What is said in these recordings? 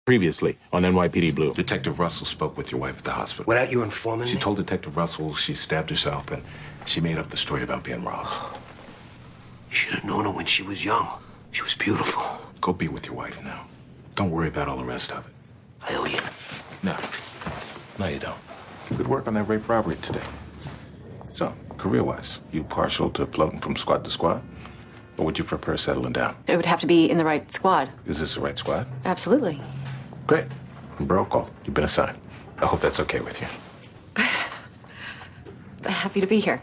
Previously on NYPD Blue. Detective Russell spoke with your wife at the hospital. Without you informing me? She told Detective Russell she stabbed herself and she made up the story about being robbed. You should have known her when she was young. She was beautiful. Go be with your wife now. Don't worry about all the rest of it. I owe you. No. No, you don't. Good work on that rape robbery today. So, career-wise, you partial to floating from squad to squad? Or would you prefer settling down? It would have to be in the right squad. Is this the right squad? Absolutely. Great. Bro, call. You've been assigned. I hope that's okay with you. Happy to be here.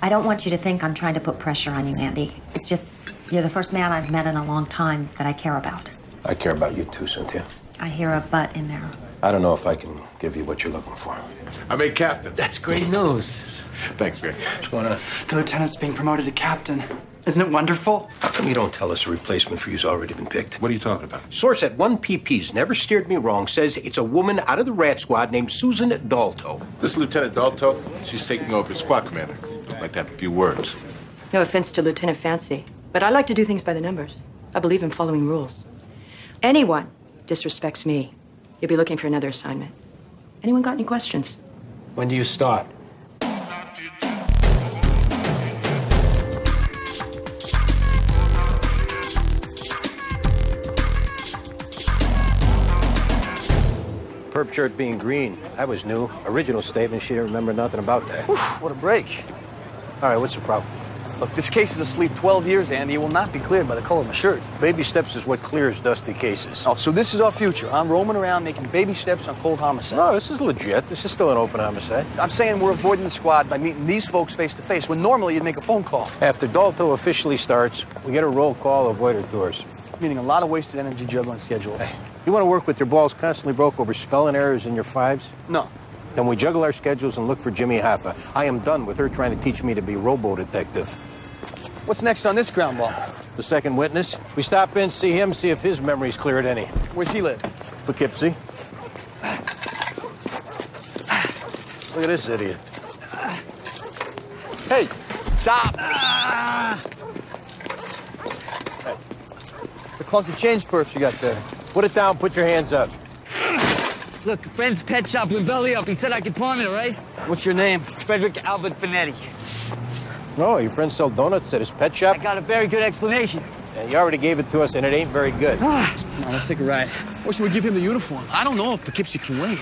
I don't want you to think I'm trying to put pressure on you, Andy. It's just, you're the first man I've met in a long time that I care about. I care about you too, Cynthia. I hear a but in there. I don't know if I can give you what you're looking for. I made captain. That's great news. Thanks, Greg. What's going on? The lieutenant's being promoted to captain. Isn't it wonderful? How come you don't tell us a replacement for you's already been picked? What are you talking about? Source at 1PP's never steered me wrong says it's a woman out of the rat squad named Susan Dalto. This is Lieutenant Dalto. She's taking over as squad commander. I'd like to have a few words. No offense to Lieutenant Fancy, but I like to do things by the numbers. I believe in following rules. Anyone disrespects me, you'll be looking for another assignment. Anyone got any questions? When do you start? Perp shirt being green. That was new. Original statement, she didn't remember nothing about that. Whew, what a break. All right, what's the problem? Look, this case is asleep 12 years, Andy. It will not be cleared by the color of my shirt. Baby steps is what clears dusty cases. Oh, so this is our future. I'm roaming around making baby steps on cold homicide. No, this is legit. This is still an open homicide. I'm saying we're avoiding the squad by meeting these folks face to face, when normally you'd make a phone call. After Dalto officially starts, we get a roll call of waiter tours. Meaning a lot of wasted energy juggling schedules. Hey, you want to work with your balls constantly broke over spelling errors in your fives? No. Then we juggle our schedules and look for Jimmy Hopper. I am done with her trying to teach me to be robo-detective. What's next on this ground ball? The second witness. We stop in, see him, see if his memory's clear at any. Where's he live? Poughkeepsie. Look at this idiot. Hey, stop! Hey. It's a clunky change purse you got there. Put it down, put your hands up. Look, friend's pet shop with belly up. He said I could pawn it, right? What's your name? Frederick Albert Finetti. No, your friends sell donuts at his pet shop? I got a very good explanation. And you already gave it to us, and it ain't very good. Come on, let's take a ride. Or should we give him the uniform? I don't know if Poughkeepsie can wait.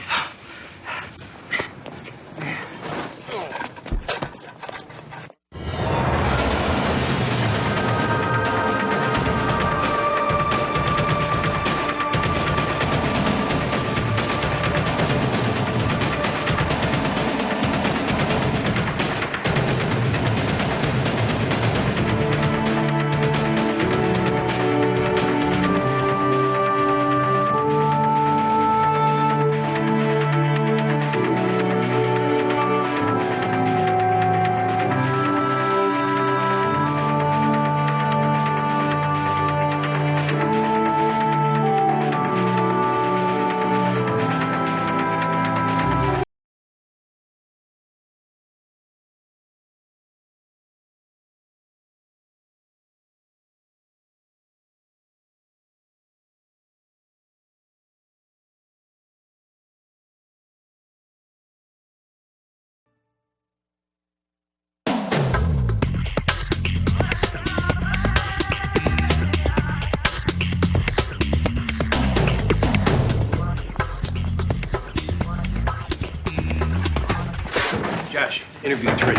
Josh, interview 3.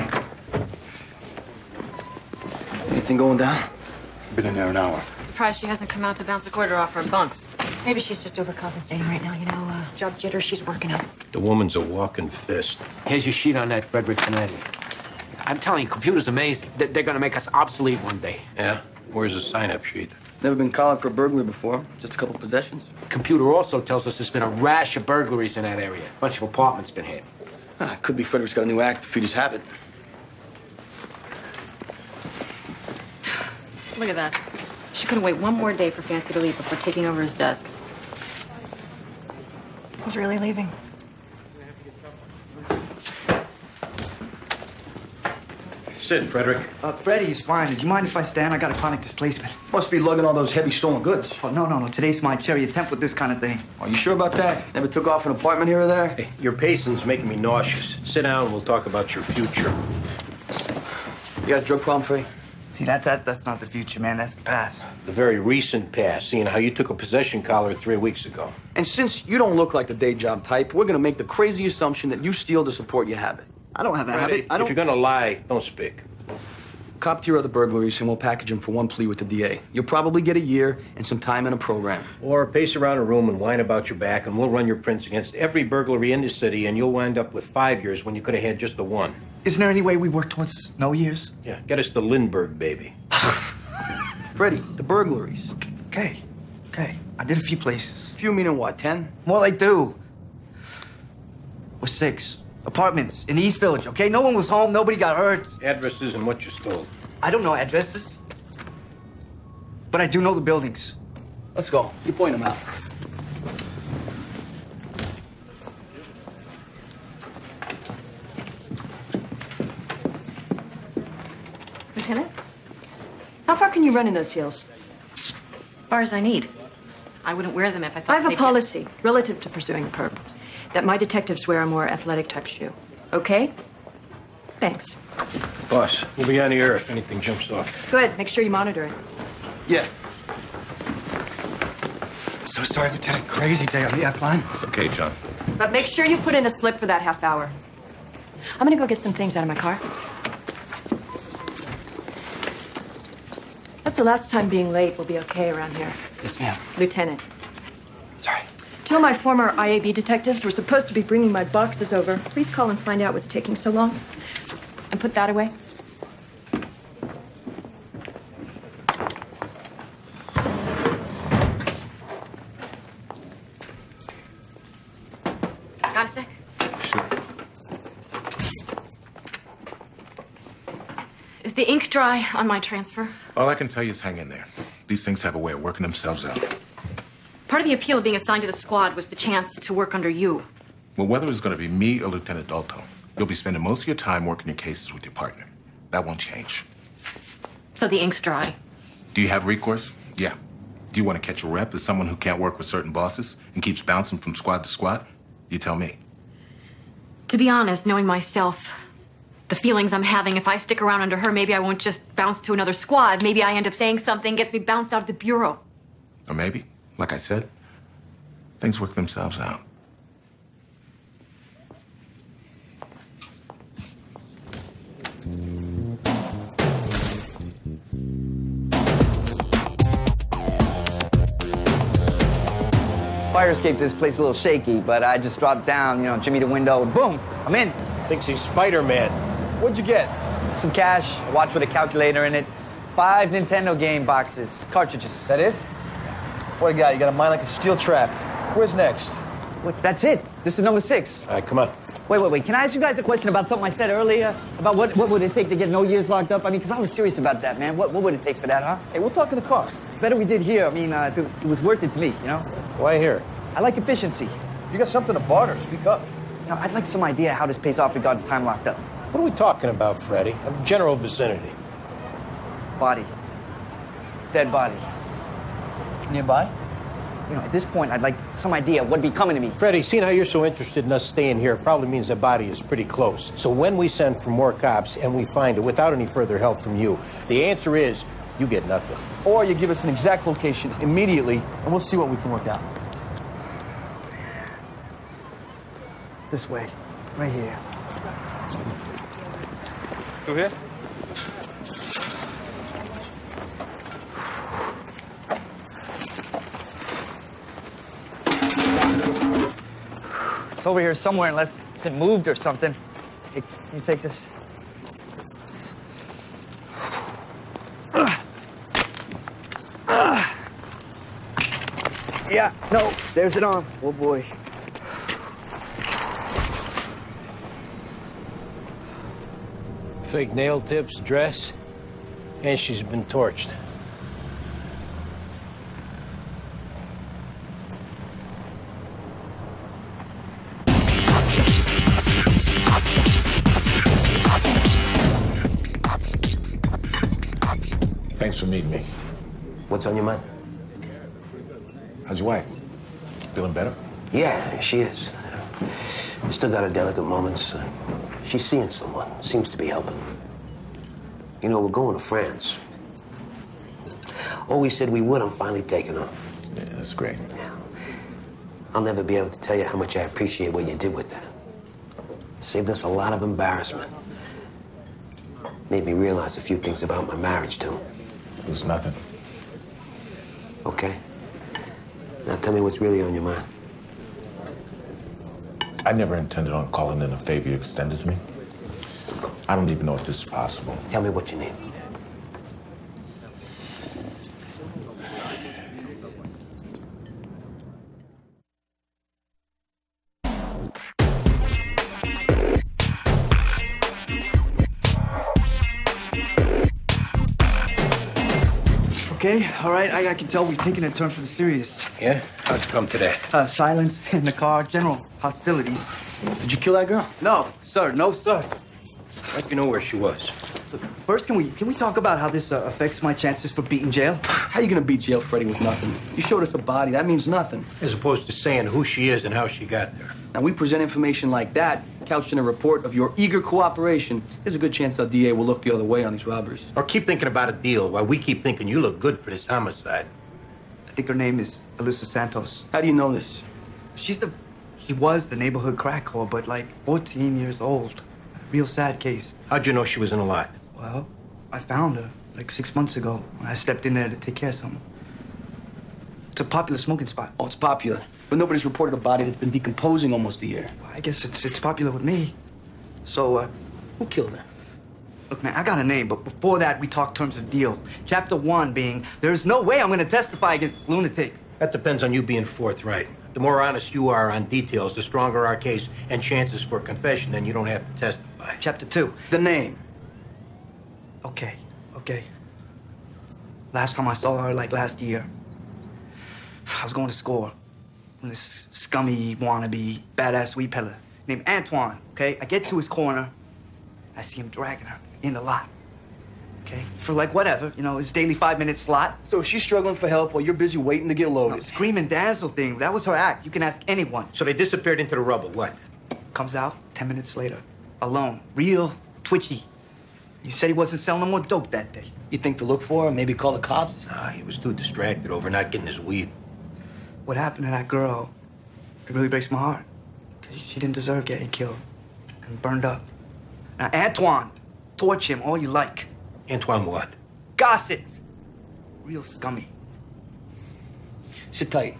Anything going down? Been in there an hour. Surprised she hasn't come out to bounce a quarter off her bunks. Maybe she's just overcompensating right now, job jitter she's working up. The woman's a walking fist. Here's your sheet on that Frederick Finetti. I'm telling you, computer's amazing. They're gonna make us obsolete one day. Yeah? Where's the sign-up sheet? Never been collared for burglary before. Just a couple possessions. Computer also tells us there's been a rash of burglaries in that area. A bunch of apartments been hit. Could be Frederick's got a new act to feed his habit. Look at that. She couldn't wait one more day for Fancy to leave before taking over his desk. He's really leaving. Sit, Frederick. Freddie, it's fine. Do you mind if I stand? I got a chronic displacement. Must be lugging all those heavy stolen goods. Oh, no. Today's my cherry attempt with this kind of thing. Are you sure about that? Never took off an apartment here or there? Hey, your pacing's making me nauseous. Sit down and we'll talk about your future. You got a drug problem, Freddie? See, that's not the future, man. That's the past. The very recent past, seeing how you took a possession collar 3 weeks ago. And since you don't look like the day job type, we're gonna make the crazy assumption that you steal to support your habit. I don't have a habit. If you're gonna lie, don't speak. Cop your other burglaries and we'll package them for one plea with the DA. You'll probably get a year and some time in a program. Or pace around a room and whine about your back, and we'll run your prints against every burglary in the city, and you'll wind up with 5 years when you could have had just the one. Isn't there any way we work towards no years? Yeah, get us the Lindbergh, baby. Freddie, the burglaries. Okay. I did a few places. Few meaning what, 10? More like 2. Or 6. Apartments in the East Village, okay? No one was home, nobody got hurt. Addresses and what you stole. I don't know addresses, but I do know the buildings. Let's go. You point them out. Lieutenant? How far can you run in those heels? As far as I need. I wouldn't wear them if I thought I have a they'd policy relative to pursuing a perp that my detectives wear a more athletic type shoe. Okay? Thanks. Boss, we'll be on the air if anything jumps off. Good. Make sure you monitor it. Yeah. So sorry, Lieutenant. Crazy day on the airplane. It's okay, John. But make sure you put in a slip for that half hour. I'm gonna go get some things out of my car. That's the last time being late will be okay around here. Yes, ma'am. Lieutenant. Sorry. 2 of my former IAB detectives were supposed to be bringing my boxes over. Please call and find out what's taking so long. And put that away. Got a sec? Sure. Is the ink dry on my transfer? All I can tell you is hang in there. These things have a way of working themselves out. Part of the appeal of being assigned to the squad was the chance to work under you. Well, whether it's going to be me or Lieutenant Dalton, you'll be spending most of your time working your cases with your partner. That won't change. So the ink's dry. Do you have recourse? Yeah. Do you want to catch a rep as someone who can't work with certain bosses and keeps bouncing from squad to squad? You tell me. To be honest, knowing myself, the feelings I'm having, if I stick around under her, maybe I won't just bounce to another squad. Maybe I end up saying something, gets me bounced out of the bureau. Or maybe, like I said, things work themselves out. Fire escape to this place a little shaky, but I just dropped down, jimmy the window, and boom, I'm in. Thinks he's Spider-Man. What'd you get? Some cash, a watch with a calculator in it, 5 Nintendo game boxes, cartridges. Is that it? What a guy. You got a mind like a steel trap. Where's next? What, that's it. This is number 6. All right, come on. Wait. Can I ask you guys a question about something I said earlier? About what would it take to get no years locked up? I mean, because I was serious about that, man. What would it take for that, huh? Hey, we'll talk in the car. Better we did here. I mean, it was worth it to me, Why here? I like efficiency. You got something to barter. Speak up. I'd like some idea how this pays off regarding time locked up. What are we talking about, Freddie? A general vicinity. Body. Dead body. Nearby? At this point, I'd like some idea what'd be coming to me. Freddie, seeing how you're so interested in us staying here probably means the body is pretty close. So when we send for more cops and we find it without any further help from you, the answer is you get nothing. Or you give us an exact location immediately, and we'll see what we can work out. This way. Right here. Through here? It's over here somewhere unless it's been moved or something. Hey, can you take this? Yeah, no, there's it on. Oh boy. Fake nail tips, dress, and she's been torched. for meeting me. What's on your mind? How's your wife? Feeling better? Yeah, she is. Still got her delicate moments. She's seeing someone. Seems to be helping. You know, we're going to France. All we said we would, I'm finally taking on. Yeah, that's great. Yeah. I'll never be able to tell you how much I appreciate what you did with that. Saved us a lot of embarrassment. Made me realize a few things about my marriage, too. It was nothing. Okay. Now tell me what's really on your mind. I never intended on calling in a favor you extended to me. I don't even know if this is possible. Tell me what you need. Okay, all right. I can tell we're taking a turn for the serious. Yeah? How'd you come to that? Silence in the car, general hostilities. Did you kill that girl? No, sir. No, sir. How'd you know where she was? First, can we talk about how this affects my chances for beating jail? How you gonna beat jail Freddy with nothing? You showed us a body. That means nothing. As opposed to saying who she is and how she got there. Now, we present information like that, couched in a report of your eager cooperation. There's a good chance the DA will look the other way on these robberies. Or keep thinking about a deal while we keep thinking you look good for this homicide. I think her name is Alyssa Santos. How do you know this? She was the neighborhood crack whore, but like 14 years old. Real sad case. How'd you know she was in a lot? Well, I found her like 6 months ago. I stepped in there to take care of someone. It's a popular smoking spot. Oh, it's popular. But nobody's reported a body that's been decomposing almost a year. I guess it's popular with me. So, Who killed her? look, man, I got a name, but before that, we talked terms of deal. Chapter 1 being, there's no way I'm going to testify against this lunatic. That depends on you being forthright. The more honest you are on details, the stronger our case and chances for confession, then you don't have to testify. Chapter 2. The name. Okay. Last time I saw her, like last year, I was going to score. And this scummy, wannabe, badass weed peddler named Antoine, okay? I get to his corner. I see him dragging her in the lot, okay? For like whatever, you know, his daily 5-minute slot. So she's struggling for help while you're busy waiting to get loaded. Scream and dazzle thing, that was her act. You can ask anyone. So they disappeared into the rubble, what? Comes out 10 minutes later, alone, real twitchy. He said he wasn't selling no more dope that day. You think to look for her, maybe call the cops? Nah, he was too distracted over not getting his weed. What happened to that girl, it really breaks my heart. 'Cause she didn't deserve getting killed and burned up. Now, Antoine, torch him all you like. Antoine what? Gossip. Real scummy. Sit tight.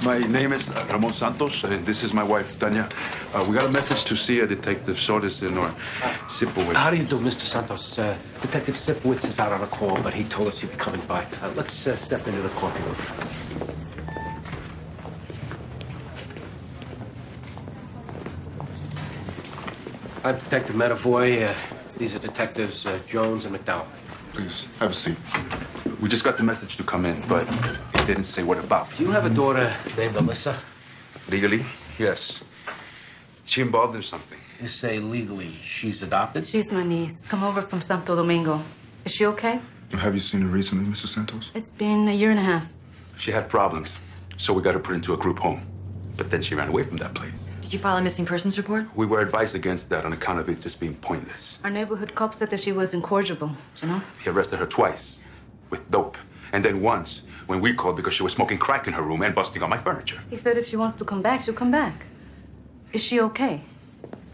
My name is Ramon Santos, and this is my wife, Tanya. We got a message to see a Detective Sorensen or Sipowicz. How do you do, Mr. Santos? Detective Sipowicz is out on a call, but he told us he'd be coming by. Let's step into the coffee room. I'm Detective Medavoy. These are Detectives Jones and McDowell. Please, have a seat. We just got the message to come in, but it didn't say what about. Do you have a daughter named Alyssa? Legally, yes. She involved in something. You say legally. She's adopted? She's my niece. Come over from Santo Domingo. Is she okay? Have you seen her recently, Mrs. Santos? It's been 1.5 years. She had problems, so we got her put into a group home. But then she ran away from that place. Did you file a missing persons report? We were advised against that on account of it just being pointless. Our neighborhood cop said that she was incorrigible, you know? He arrested her twice with dope. And then once when we called because she was smoking crack in her room and busting on my furniture. He said if she wants to come back, she'll come back. Is she okay?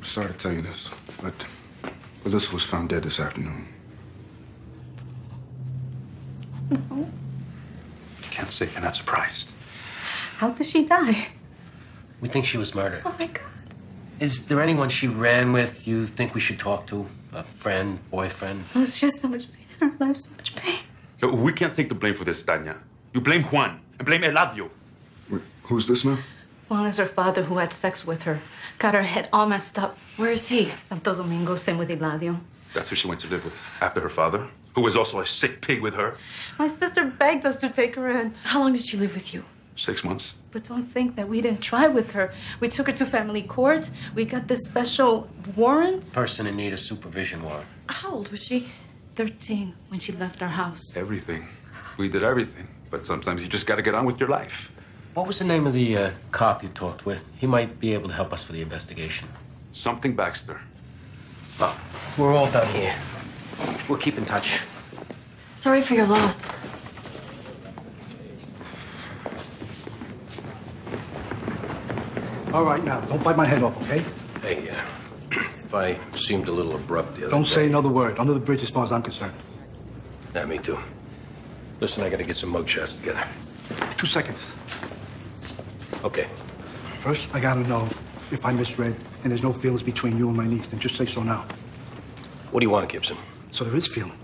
Sorry to tell you this, but Alyssa was found dead this afternoon. No. Can't say you're not surprised. How did she die? We think she was murdered. Oh, my God. Is there anyone she ran with you think we should talk to? A friend, boyfriend? Oh, it's just so much pain in her life, so much pain. We can't take the blame for this, Tanya. You blame Juan and blame Eladio. Wait, who's this now? Juan is her father who had sex with her. Got her head all messed up. Where is he? Santo Domingo, same with Eladio. That's who she went to live with after her father, who was also a sick pig with her. My sister begged us to take her in. How long did she live with you? 6 months. But don't think that we didn't try with her. We took her to family court. We got this special warrant. Person in need of supervision warrant. How old was she? 13 when she left our house. Everything. We did everything. But sometimes you just got to get on with your life. What was the name of the cop you talked with? He might be able to help us with the investigation. Something Baxter. Well, we're all done here. We'll keep in touch. Sorry for your loss. All right, now, don't bite my head off, okay? Hey, if I seemed a little abrupt the other Don't day... say another word. Under the bridge as far as I'm concerned. Yeah, me too. Listen, I gotta get some mugshots together. 2 seconds. Okay. First, I gotta know if I misread and there's no feelings between you and my niece. Then just say so now. What do you want, Gibson? So there is feeling.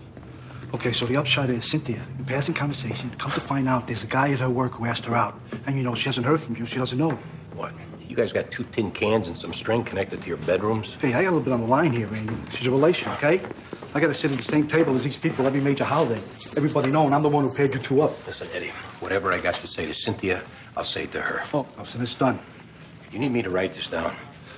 Okay, so the upshot is Cynthia, in passing conversation, come to find out there's a guy at her work who asked her out. And you know, she hasn't heard from you. She doesn't know. What? You guys got 2 tin cans and some string connected to your bedrooms? Hey, I got a little bit on the line here, Randy. She's a relation, okay? I gotta sit at the same table as these people every major holiday. Everybody knowing I'm the one who paired you two up. Listen, Eddie, whatever I got to say to Cynthia, I'll say to her. Oh, so it's done. You need me to write this down?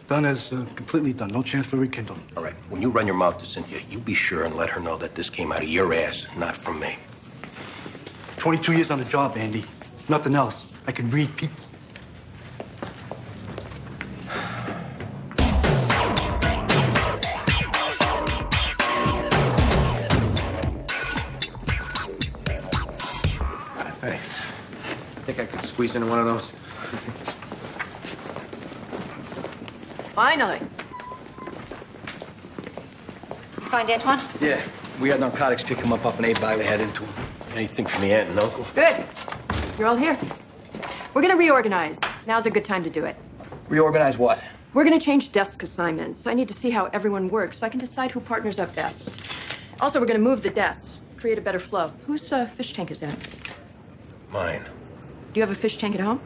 Done as completely done. No chance for rekindle. All right. When you run your mouth to Cynthia, you be sure and let her know that this came out of your ass, not from me. 22 years on the job, Andy. Nothing else. I can read people. Thanks. Think I could squeeze into one of those? Finally. You find Antoine? Yeah, we had narcotics pick him up off an 8-by we had into him. Anything from the aunt and uncle? Good. You're all here. We're gonna reorganize. Now's a good time to do it. Reorganize what? We're gonna change desk assignments. I need to see how everyone works so I can decide who partners up best. Also, we're gonna move the desks, create a better flow. Whose fish tank is that? Mine. Do you have a fish tank at home?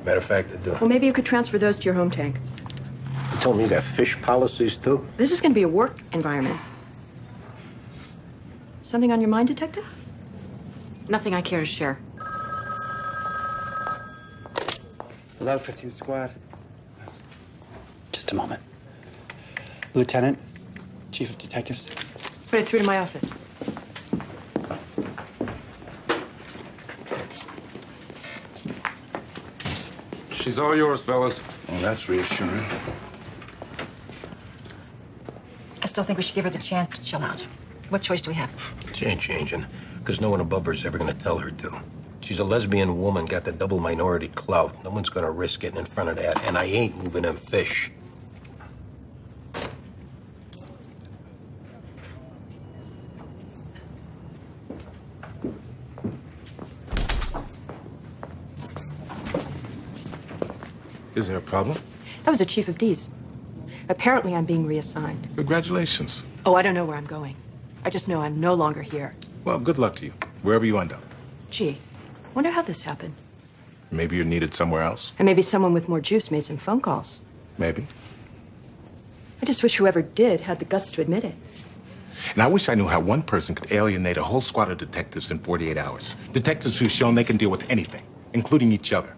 Matter of fact, I do. Well, maybe you could transfer those to your home tank. You told me you got fish policies, too? This is gonna be a work environment. Something on your mind, Detective? Nothing I care to share. Hello, 15th Squad. Just a moment. Lieutenant, Chief of Detectives. Put it through to my office. She's all yours, fellas. Well, that's reassuring. I still think we should give her the chance to chill out. What choice do we have? She ain't changing, because no one above her is ever going to tell her to. She's a lesbian woman, got the double minority clout. No one's going to risk getting in front of that, and I ain't moving them fish. Is there a problem? That was the Chief of D's. Apparently, I'm being reassigned. Congratulations. Oh, I don't know where I'm going. I just know I'm no longer here. Well, good luck to you, wherever you end up. Gee, wonder how this happened. Maybe you're needed somewhere else. And maybe someone with more juice made some phone calls. Maybe. I just wish whoever did had the guts to admit it. And I wish I knew how one person could alienate a whole squad of detectives in 48 hours. Detectives who've shown they can deal with anything, including each other.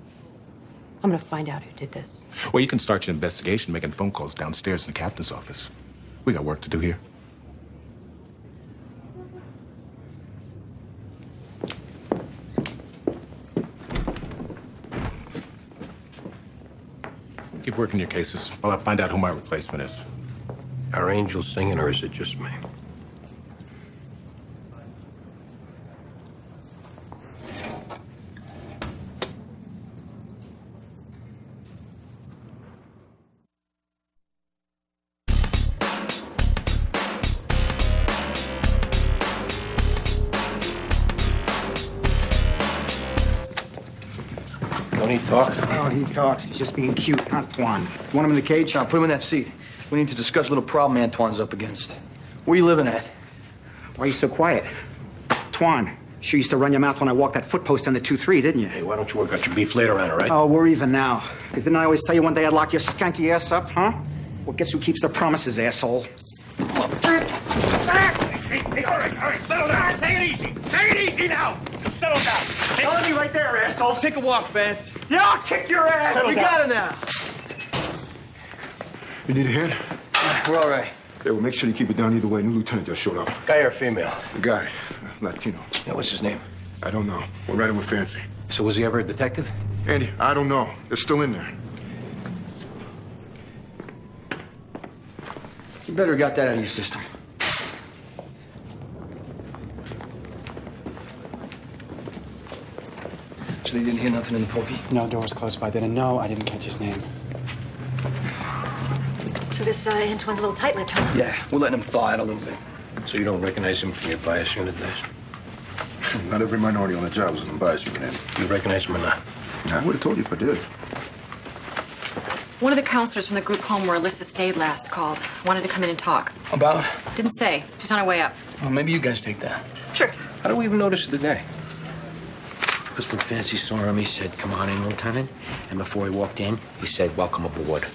I'm gonna find out who did this. Well, you can start your investigation making phone calls downstairs in the captain's office. We got work to do here. Keep working your cases while I find out who my replacement is. Are angels singing, or is it just me? Don't he talk? Oh, he talks. He's just being cute. Antoine. You want him in the cage? Put him in that seat. We need to discuss a little problem Antoine's up against. Where you living at? Why are you so quiet? Antoine, sure used to run your mouth when I walked that footpost on the 2-3, didn't you? Hey, why don't you work out your beef later on, all right? Oh, we're even now. Because didn't I always tell you one day I'd lock your skanky ass up, huh? Well, guess who keeps their promises, asshole? Hey, all right, settle down. Take it easy. Take it easy now. Settle down. Telling you right there, asshole. Take a walk, Vance. Yeah, I'll kick your ass. We got him now. You need a hand? We're all right. Okay, well, make sure you keep it down either way. New lieutenant just showed up. Guy or female? The guy, Latino. Yeah, what's his name? I don't know. We're riding with Fancy. So was he ever a detective? Andy, I don't know. They're still in there. You better got that out of your system. So they didn't hear nothing in the pokey? No, door was closed by then, and no, I didn't catch his name. So this Antoine's a little tight-lipped, huh? Yeah, we're letting him thaw out a little bit. So you don't recognize him from your bias unit days? Not every minority on the job was an bias unit. You recognize him or not? I would have told you if I did. One of the counselors from the group home where Alyssa stayed last called. Wanted to come in and talk. About? Didn't say. She's on her way up. Well, maybe you guys take that. Sure. How do we even notice the guy? Because when Fancy saw him, he said, "Come on in, Lieutenant." And before he walked in, he said, "Welcome aboard."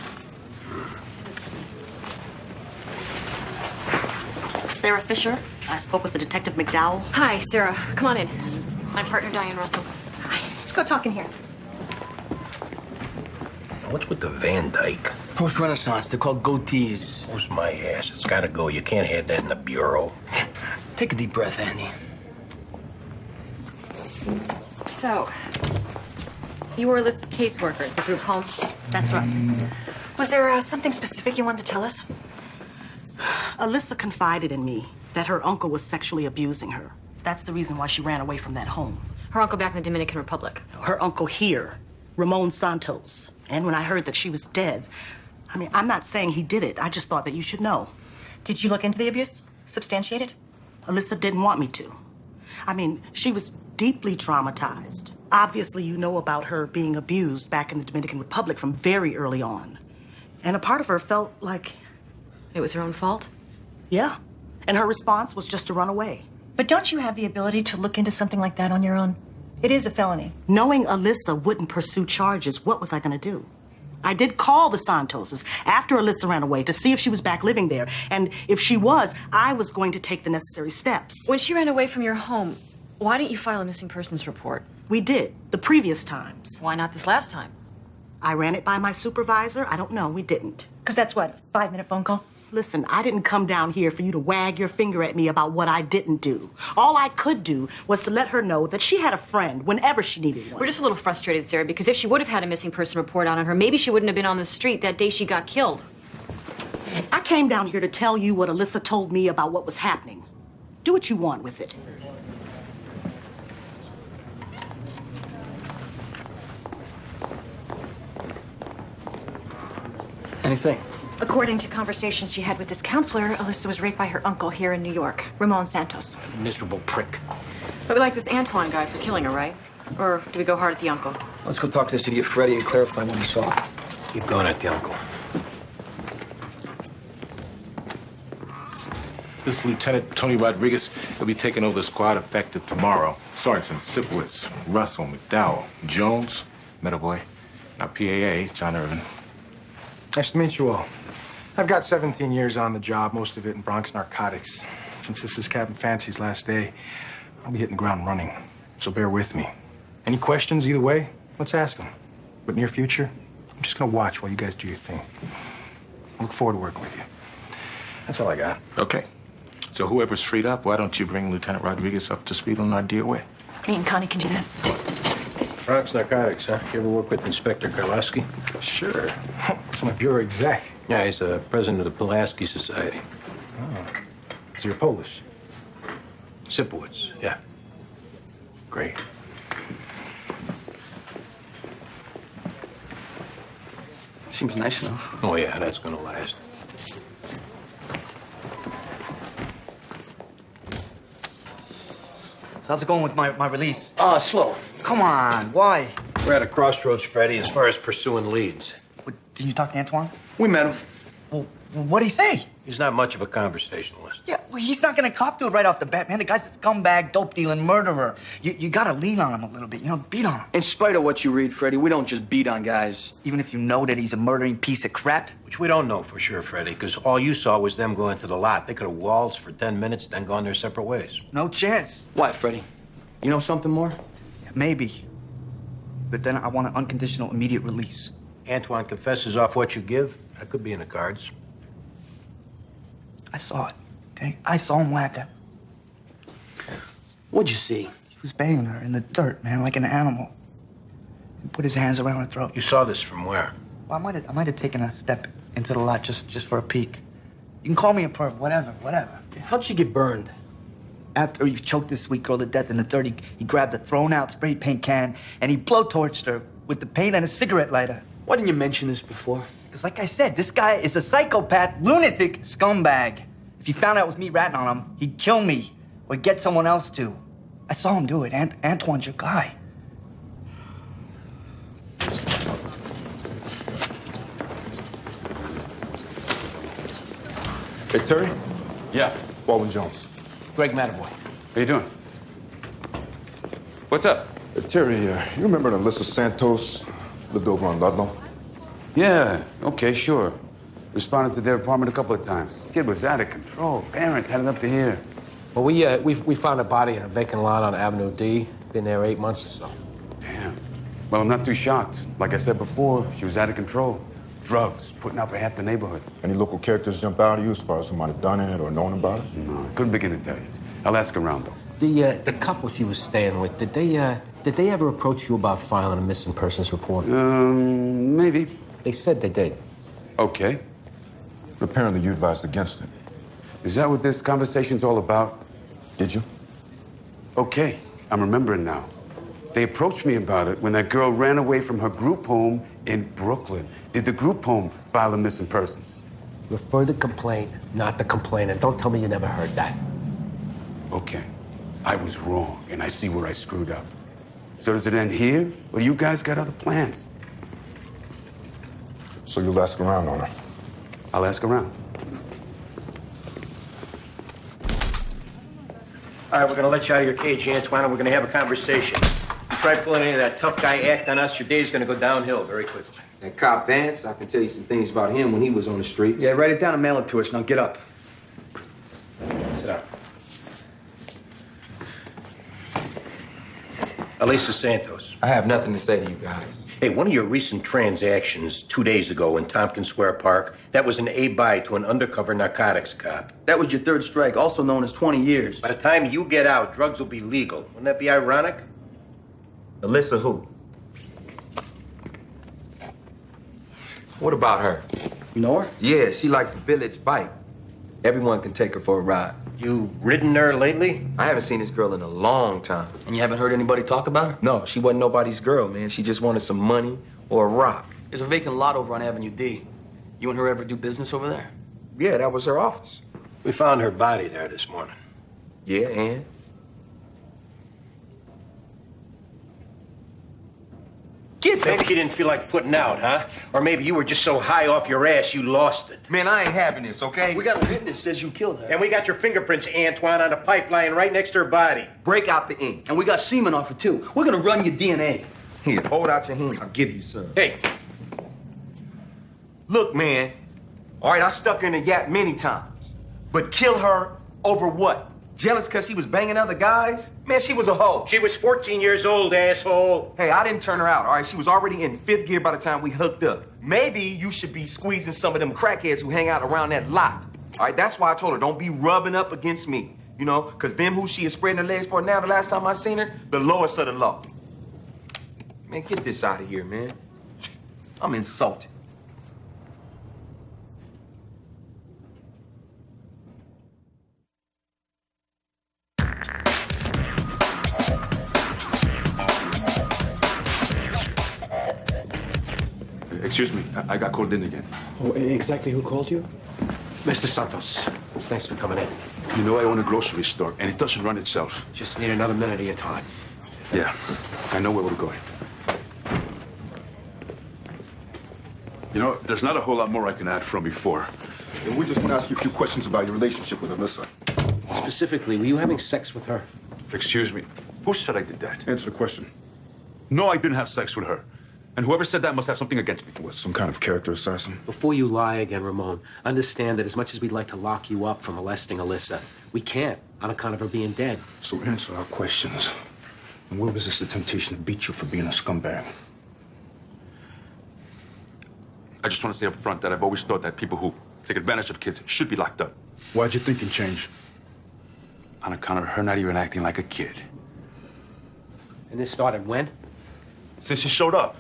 Sarah Fisher. I spoke with the Detective McDowell. Hi, Sarah. Come on in. My partner, Diane Russell. Let's go talk in here. What's with the Van Dyke? Post-Renaissance. They're called goatees. Where's my ass? It's gotta go. You can't have that in the bureau. Take a deep breath, Andy. So, you were Alyssa's caseworker at the group home? That's right. Was there something specific you wanted to tell us? Alyssa confided in me that her uncle was sexually abusing her. That's the reason why she ran away from that home. Her uncle back in the Dominican Republic. Her uncle here, Ramon Santos. And when I heard that she was dead, I mean, I'm not saying he did it. I just thought that you should know. Did you look into the abuse? Substantiated? Alyssa didn't want me to. I mean, she was deeply traumatized. Obviously, you know about her being abused back in the Dominican Republic from very early on. And a part of her felt like... It was her own fault? Yeah. And her response was just to run away. But don't you have the ability to look into something like that on your own? It is a felony. Knowing Alyssa wouldn't pursue charges, what was I going to do? I did call the Santoses after Alyssa ran away to see if she was back living there. And if she was, I was going to take the necessary steps. When she ran away from your home, why didn't you file a missing persons report? We did, the previous times. Why not this last time? I ran it by my supervisor. I don't know, we didn't. Because that's what, a 5-minute phone call? Listen, I didn't come down here for you to wag your finger at me about what I didn't do. All I could do was to let her know that she had a friend whenever she needed one. We're just a little frustrated, Sarah, because if she would have had a missing person report out on her, maybe she wouldn't have been on the street that day she got killed. I came down here to tell you what Alyssa told me about what was happening. Do what you want with it. Anything? According to conversations she had with this counselor, Alyssa was raped by her uncle here in New York, Ramon Santos. Miserable prick. But we like this Antoine guy for killing her, right? Or do we go hard at the uncle? Let's go talk to this idiot Freddie and clarify what he saw. Keep going at the uncle. This is Lieutenant Tony Rodriguez. He'll be taking over the squad effective tomorrow. Sergeants Sipowicz, Russell, McDowell, Jones, Meadowboy, now PAA, John Irvin. Nice to meet you all. I've got 17 years on the job, most of it in Bronx narcotics. Since this is Captain Fancy's last day, I'll be hitting the ground running, so bear with me. Any questions either way, let's ask them. But near future, I'm just gonna watch while you guys do your thing. I look forward to working with you. That's all I got. Okay. So whoever's freed up, why don't you bring Lieutenant Rodriguez up to speed on our deal way? Me and Connie can do that. Bronx narcotics, huh? You ever work with Inspector Karlowski? Sure. He's my bureau exec. Yeah, he's the president of the Pulaski Society. Oh. So you're Polish? Sipowicz, yeah. Great. Seems nice enough. Oh, yeah, that's gonna last. So how's it going with my release? Slow. Come on, why? We're at a crossroads, Freddie, as far as pursuing leads. Did you talk to Antoine? We met him. Well, what'd he say? He's not much of a conversationalist. Yeah, well, he's not gonna cop to it right off the bat, man. The guy's a scumbag, dope-dealing murderer. You gotta lean on him a little bit, beat on him. In spite of what you read, Freddie, we don't just beat on guys. Even if you know that he's a murdering piece of crap? Which we don't know for sure, Freddie, because all you saw was them go into the lot. They could have waltzed for 10 minutes, then gone their separate ways. No chance. Why, Freddie? You know something more? Maybe. But then I want an unconditional immediate release. Antoine confesses off what you give. That could be in the cards. I saw it, okay? I saw him whack her. What'd you see? He was banging her in the dirt, man, like an animal. He put his hands around her throat. You saw this from where? Well, I might have taken a step into the lot just for a peek. You can call me a perv, whatever. How'd she get burned? After he choked this sweet girl to death in the dirt, he grabbed a thrown-out spray paint can and he blowtorched her with the paint and a cigarette lighter. Why didn't you mention this before? Because like I said, this guy is a psychopath, lunatic scumbag. If he found out it was me ratting on him, he'd kill me or get someone else to. I saw him do it. Antoine's your guy. Hey, Terry? Yeah. Baldwin Jones. Greg Matterboy. How you doing? What's up? Hey, Terry, you remember Alyssa Santos lived over on Ludlow? Yeah, okay, sure. Responded to their apartment a couple of times. Kid was out of control. Parents had it up to here. Well, we found a body in a vacant lot on Avenue D. Been there 8 months or so. Damn. Well, I'm not too shocked. Like I said before, she was out of control. Drugs, putting up for half the neighborhood. Any local characters jump out at you as far as who might have done it or known about it? No, I couldn't begin to tell you. I'll ask around, though. The couple she was staying with, did they ever approach you about filing a missing persons report? Maybe. They said they did. Okay. But apparently you advised against it. Is that what this conversation's all about? Did you? Okay, I'm remembering now. They approached me about it when that girl ran away from her group home in Brooklyn. Did the group home file a missing persons? Refer the complaint, not the complainant. Don't tell me you never heard that. Okay, I was wrong, and I see where I screwed up. So does it end here, or you guys got other plans? So you'll ask around on her? I'll ask around. All right, we're gonna let you out of your cage, Antoine, and we're gonna have a conversation. You try pulling any of that tough guy act on us, your day's gonna go downhill very quickly. That cop Vance, I can tell you some things about him when he was on the streets. Yeah, write it down and mail it to us. Now get up. Sit down. Elisa Santos. I have nothing to say to you guys. Hey, one of your recent transactions 2 days ago in Tompkins Square Park, that was an A-buy to an undercover narcotics cop. That was your third strike, also known as 20 years. By the time you get out, drugs will be legal. Wouldn't that be ironic? Alyssa who? What about her? You know her? Yeah, she like the village bike. Everyone can take her for a ride. You ridden her lately? I haven't seen this girl in a long time. And you haven't heard anybody talk about her? No, she wasn't nobody's girl, man. She just wanted some money or a rock. There's a vacant lot over on Avenue D. You and her ever do business over there? Yeah, that was her office. We found her body there this morning. Yeah, and? Maybe you didn't feel like putting out, huh? Or maybe you were just so high off your ass you lost it. Man, I ain't having this, okay? We got a witness says you killed her. And we got your fingerprints, Antoine, on a pipeline right next to her body. Break out the ink. And we got semen off her, too. We're gonna run your DNA. Here, hold out your hand. I'll give you some. Hey. Look, man. All right, I stuck her in the yap many times. But kill her over what? Jealous because she was banging other guys? Man, she was a hoe. She was 14 years old, asshole. Hey, I didn't turn her out, all right? She was already in 5th gear by the time we hooked up. Maybe you should be squeezing some of them crackheads who hang out around that lot. All right, that's why I told her, don't be rubbing up against me. You know, because them who she is spreading her legs for now, the last time I seen her, the lowest of the low. Man, get this out of here, man. I'm insulted. Excuse me, I got called in again. Oh, exactly who called you? Mr. Santos, thanks for coming in. You know I own a grocery store, and it doesn't run itself. Just need another minute of your time. Yeah, I know where we're going. You know, there's not a whole lot more I can add from before. And we just want to ask you a few questions about your relationship with Alyssa. Specifically, were you having sex with her? Excuse me. Who said I did that? Answer the question. No, I didn't have sex with her. And whoever said that must have something against me. What, some kind of character assassin? Before you lie again, Ramon, understand that as much as we'd like to lock you up for molesting Alyssa, we can't on account of her being dead. So answer our questions. And we'll resist the temptation to beat you for being a scumbag. I just want to say up front that I've always thought that people who take advantage of kids should be locked up. Why'd your thinking change? On account of her not even acting like a kid. And this started when? Since she showed up,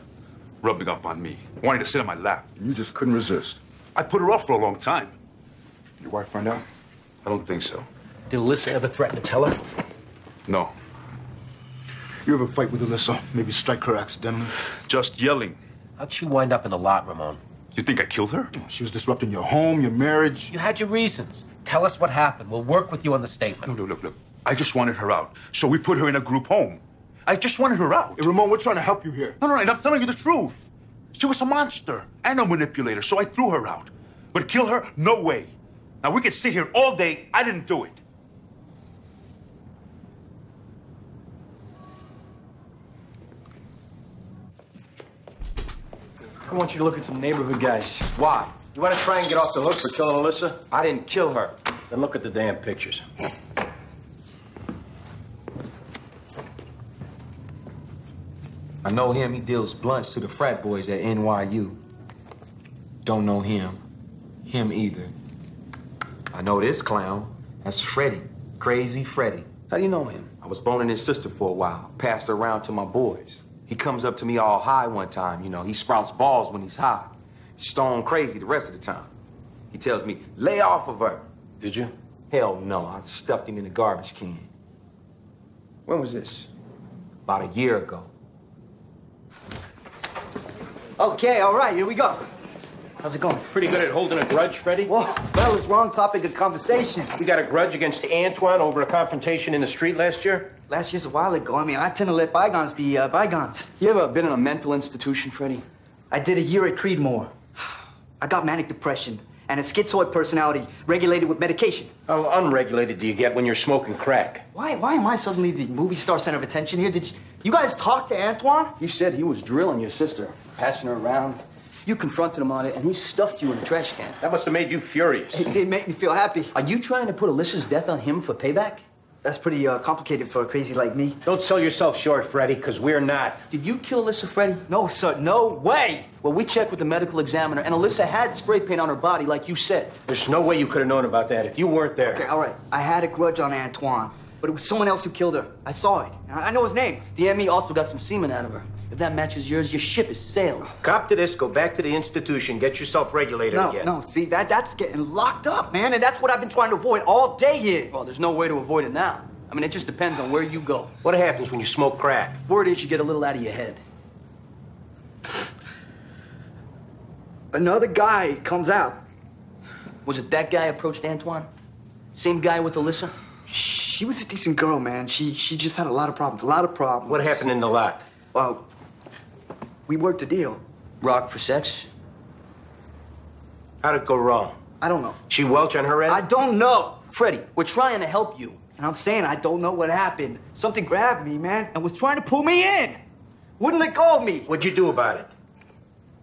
rubbing up on me, wanting to sit on my lap. You just couldn't resist. I put her off for a long time. Your wife find out? I don't think so. Did Alyssa ever threaten to tell her? No. You ever fight with Alyssa? Maybe strike her accidentally? Just yelling. How'd she wind up in the lot, Ramon? You think I killed her? She was disrupting your home, your marriage. You had your reasons. Tell us what happened. We'll work with you on the statement. No, look. I just wanted her out. So we put her in a group home. I just wanted her out. Hey, Ramon, we're trying to help you here. No, and I'm telling you the truth. She was a monster and a manipulator, so I threw her out. But kill her? No way. Now, we could sit here all day. I didn't do it. I want you to look at some neighborhood guys. Why? You want to try and get off the hook for killing Alyssa? I didn't kill her. Then look at the damn pictures. I know him. He deals blunts to the frat boys at NYU. Don't know him. Him either. I know this clown. That's Freddie. Crazy Freddie. How do you know him? I was boning his sister for a while. Passed her around to my boys. He comes up to me all high one time, you know. He sprouts balls when he's high. Stone crazy the rest of the time. He tells me, lay off of her. Did you? Hell no. I stuffed him in the garbage can. When was this? About a year ago. Okay, all right, here we go. How's it going? Pretty good at holding a grudge, Freddie? Well, it's wrong topic of conversation. You got a grudge against Antoine over a confrontation in the street last year? Last year's a while ago. I mean, I tend to let bygones be bygones. You ever been in a mental institution, Freddie? I did a year at Creedmoor. I got manic depression and a schizoid personality regulated with medication. How unregulated do you get when you're smoking crack? Why am I suddenly the movie star center of attention here? Did you guys talk to Antoine? He said he was drilling your sister, passing her around. You confronted him on it, and he stuffed you in a trash can. That must have made you furious. It did make me feel happy. Are you trying to put Alyssa's death on him for payback? That's pretty complicated for a crazy like me. Don't sell yourself short, Freddie, because we're not. Did you kill Alyssa, Freddie? No, sir, no way. Well, we checked with the medical examiner, and Alyssa had spray paint on her body, like you said. There's no way you could have known about that if you weren't there. Okay, all right. I had a grudge on Antoine, but it was someone else who killed her. I saw it. I know his name. The ME also got some semen out of her. If that matches yours, your ship is sailed. Cop to this, go back to the institution, get yourself regulated again. No, see, that's getting locked up, man, and that's what I've been trying to avoid all day here. Well, there's no way to avoid it now. I mean, it just depends on where you go. What happens when you smoke crack? Word is you get a little out of your head. Another guy comes out. Was it that guy approached Antoine? Same guy with Alyssa? She was a decent girl, man. She just had a lot of problems. What happened in the lot? Well, we worked a deal. Rock for sex? How'd it go wrong? I don't know. She welch on her end? I don't know. Freddie, we're trying to help you. And I'm saying I don't know what happened. Something grabbed me, man, and was trying to pull me in. Wouldn't let go of me. What'd you do about it?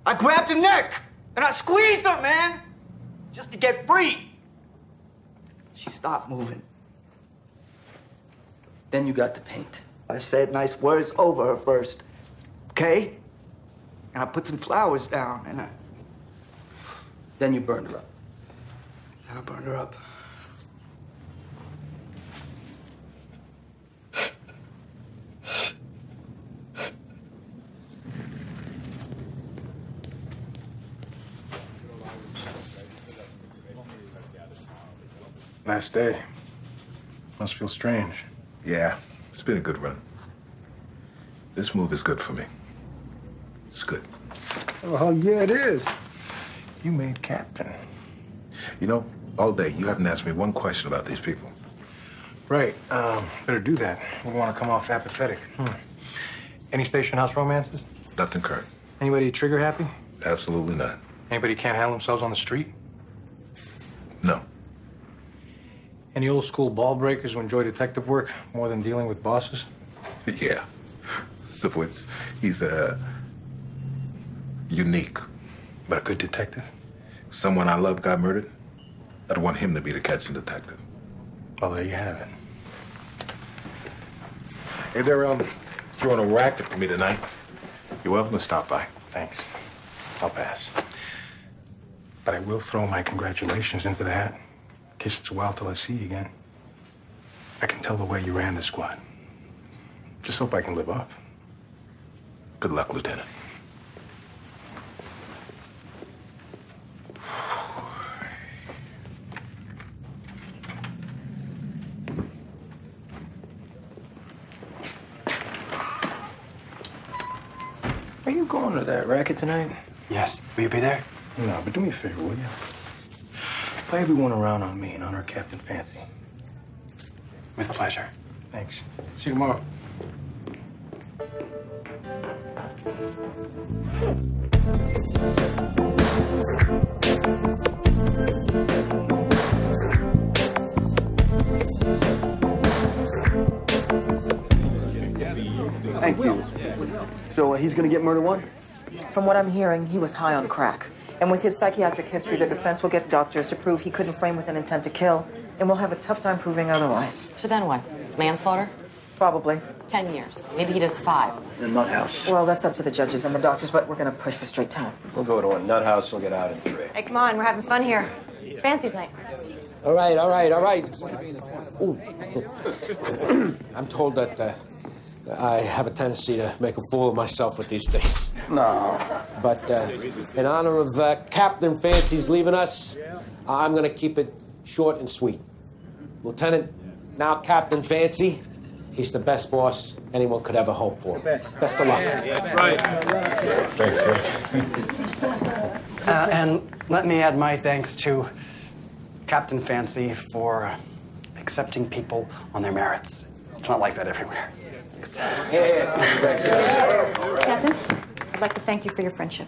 I grabbed her neck, and I squeezed her, man, just to get free. She stopped moving. Then you got the paint. I said nice words over her first, okay? And I put some flowers down, and Then you burned her up. Then I burned her up. Last day. Must feel strange. Yeah, it's been a good run. This move is good for me. It's good. Oh, yeah, it is. You made captain. You know, all day, you haven't asked me one question about these people. Right. Better do that. We don't want to come off apathetic. Any station house romances? Nothing current. Anybody trigger happy? Absolutely not. Anybody can't handle themselves on the street? No. Any old school ball breakers who enjoy detective work more than dealing with bosses? Yeah. Sipowicz, he's unique. But a good detective? Someone I love got murdered. I'd want him to be the catching detective. Well, there you have it. Hey, they're throwing a racket for me tonight. You're welcome to stop by. Thanks. I'll pass. But I will throw my congratulations into the hat. In case it's a while till I see you again. I can tell the way you ran the squad. Just hope I can live up. Good luck, Lieutenant. Are you going to that racket tonight? Yes. Will you be there? No, but do me a favor, will you? Play everyone around on me and honor Captain Fancy. With pleasure. Thanks. See you tomorrow. Thank you. So he's gonna get murder one? From what I'm hearing, he was high on crack. And with his psychiatric history, the defense will get doctors to prove he couldn't frame with an intent to kill, and we'll have a tough time proving otherwise. So then what? Manslaughter? Probably. 10 years. Maybe he does 5. The nut house. Well, that's up to the judges and the doctors, but we're gonna push for straight time. We'll go to a nut house. We'll get out in 3. Hey, come on, we're having fun here. It's Fancy's night. All right. Ooh. I'm told that I have a tendency to make a fool of myself with these things. No. But in honor of Captain Fancy's leaving us, I'm going to keep it short and sweet. Lieutenant, now Captain Fancy, he's the best boss anyone could ever hope for. Best of luck. That's right. Thanks, Coach. And let me add my thanks to Captain Fancy for accepting people on their merits. It's not like that everywhere. Captain, I'd like to thank you for your friendship.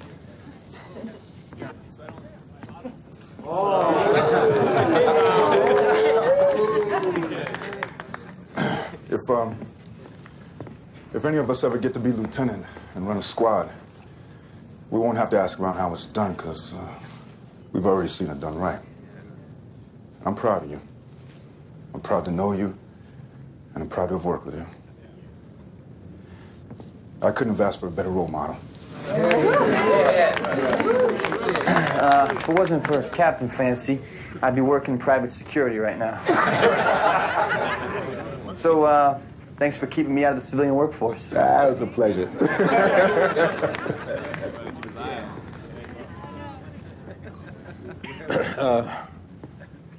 If any of us ever get to be lieutenant and run a squad, we won't have to ask around how it's done, because we've already seen it done right. I'm proud of you. I'm proud to know you, and I'm proud to have worked with you. I couldn't have asked for a better role model. If it wasn't for Captain Fancy, I'd be working private security right now. So, thanks for keeping me out of the civilian workforce. It was a pleasure.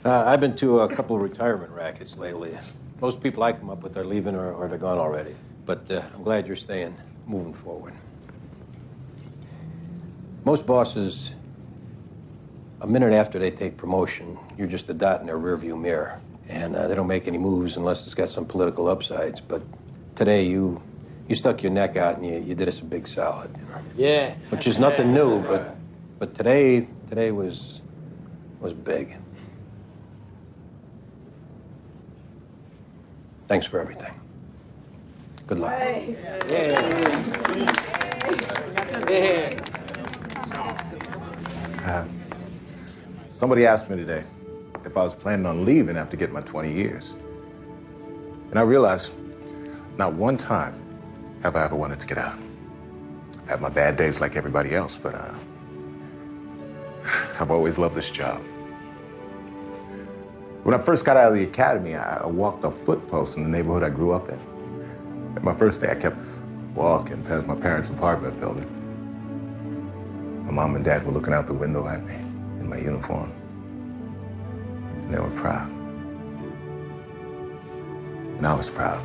I've been to a couple of retirement rackets lately. Most people I come up with are leaving or they're gone already. But I'm glad you're staying, moving forward. Most bosses, a minute after they take promotion, you're just a dot in their rearview mirror. And they don't make any moves unless it's got some political upsides. But today, you stuck your neck out and you did us a big solid. You know? Yeah. Which is nothing new, but today was big. Thanks for everything. Good luck. Somebody asked me today if I was planning on leaving after getting my 20 years. And I realized not one time have I ever wanted to get out. I've had my bad days like everybody else, but I've always loved this job. When I first got out of the academy, I walked a foot post in the neighborhood I grew up in. My first day, I kept walking past my parents' apartment building. My mom and dad were looking out the window at me in my uniform. And they were proud. And I was proud.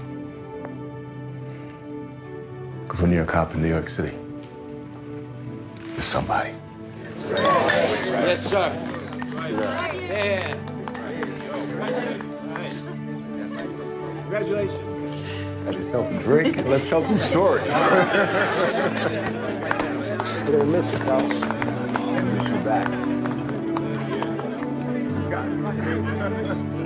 Because when you're a cop in New York City, you're somebody. Yes, sir. Yeah. Congratulations. Have yourself a drink and let's tell some stories. You're gonna miss it, pal. Miss you back. Bye.